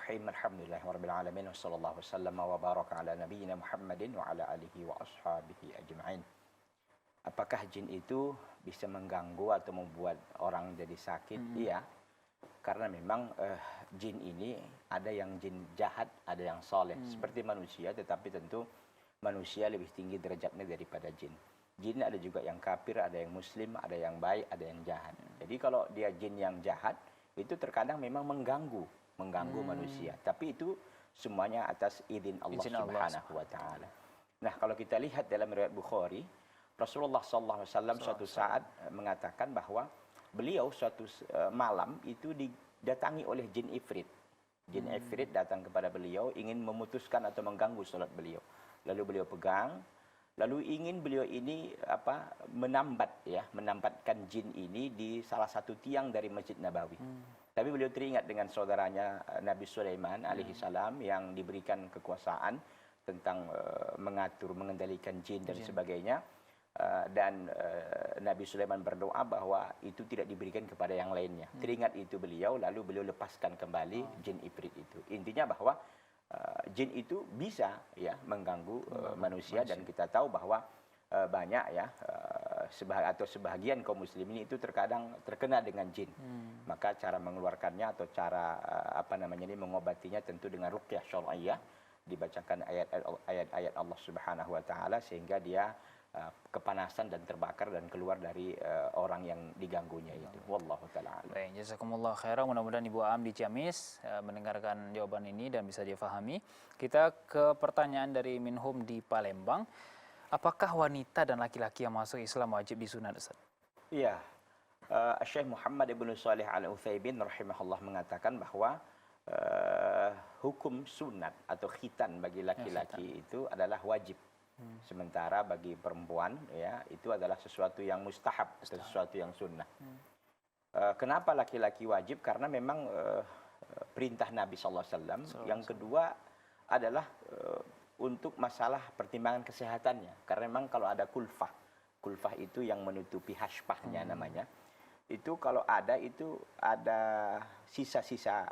Bismillahirrahmanirrahim. Alhamdulillahirabbil alamin wassallallahu wasallam wa baraka ala nabiyyina Muhammadin wa ala alihi wa ashabihi ajma'in. Apakah jin itu bisa mengganggu atau membuat orang jadi sakit? Iya. Karena memang jin ini ada yang jin jahat, ada yang soleh. Seperti manusia, tetapi tentu manusia lebih tinggi derajatnya daripada jin. Jin ada juga yang kafir, ada yang muslim, ada yang baik, ada yang jahat. Jadi kalau dia jin yang jahat, itu terkadang memang mengganggu manusia. Tapi itu semuanya atas izin Allah Subhanahu wa taala. Nah, kalau kita lihat dalam riwayat Bukhari, Rasulullah SAW suatu saat mengatakan bahwa beliau suatu malam itu didatangi oleh jin ifrit. Jin ifrit datang kepada beliau ingin memutuskan atau mengganggu salat beliau. Lalu beliau pegang, lalu ingin beliau ini menambatkan jin ini di salah satu tiang dari Masjid Nabawi. Tapi beliau teringat dengan saudaranya Nabi Sulaiman alaihi salam yang diberikan kekuasaan tentang mengendalikan jin dan sebagainya. Dan Nabi Sulaiman berdoa bahwa itu tidak diberikan kepada yang lainnya. Teringat itu beliau, lalu beliau lepaskan kembali jin ifrit itu. Intinya bahwa jin itu bisa ya mengganggu manusia, dan kita tahu bahwa banyak ya sebahagian kaum muslimin itu terkadang terkena dengan jin. Maka cara mengeluarkannya atau cara mengobatinya tentu dengan ruqyah syar'iyyah, dibacakan ayat-ayat Allah Subhanahu wa taala sehingga dia kepanasan dan terbakar dan keluar dari orang yang diganggunya itu. Wallahu taala. Baik, jazakumullah khairan. Mudah-mudahan Ibu Am di Ciamis mendengarkan jawaban ini dan bisa difahami. Kita ke pertanyaan dari Minhum di Palembang. Apakah wanita dan laki-laki yang masuk Islam wajib disunat, Ustaz? Iya. Syekh Muhammad ibn Shalih Al-Utsaimin rahimahullah mengatakan bahwa hukum sunat atau khitan bagi laki-laki itu adalah wajib. Sementara bagi perempuan ya itu adalah sesuatu yang mustahab, sesuatu yang sunnah. Kenapa laki-laki wajib? Karena memang perintah Nabi SAW. Yang kedua adalah untuk masalah pertimbangan kesehatannya. Karena memang kalau ada kulfah itu yang menutupi hashpahnya namanya. Itu kalau ada itu ada sisa-sisa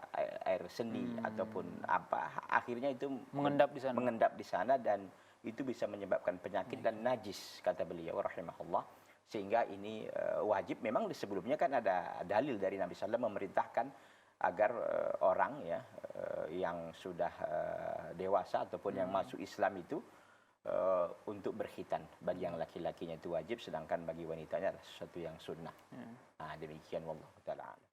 air seni ataupun apa, akhirnya itu mengendap di sana dan itu bisa menyebabkan penyakit dan najis, kata beliau rahimahullah. Sehingga ini wajib. Memang sebelumnya kan ada dalil dari Nabi SAW memerintahkan agar orang ya yang sudah dewasa ataupun yang masuk Islam itu untuk berkhitan. Bagi yang laki-lakinya itu wajib, sedangkan bagi wanitanya adalah sesuatu yang sunnah. Nah, demikian wallahu taala.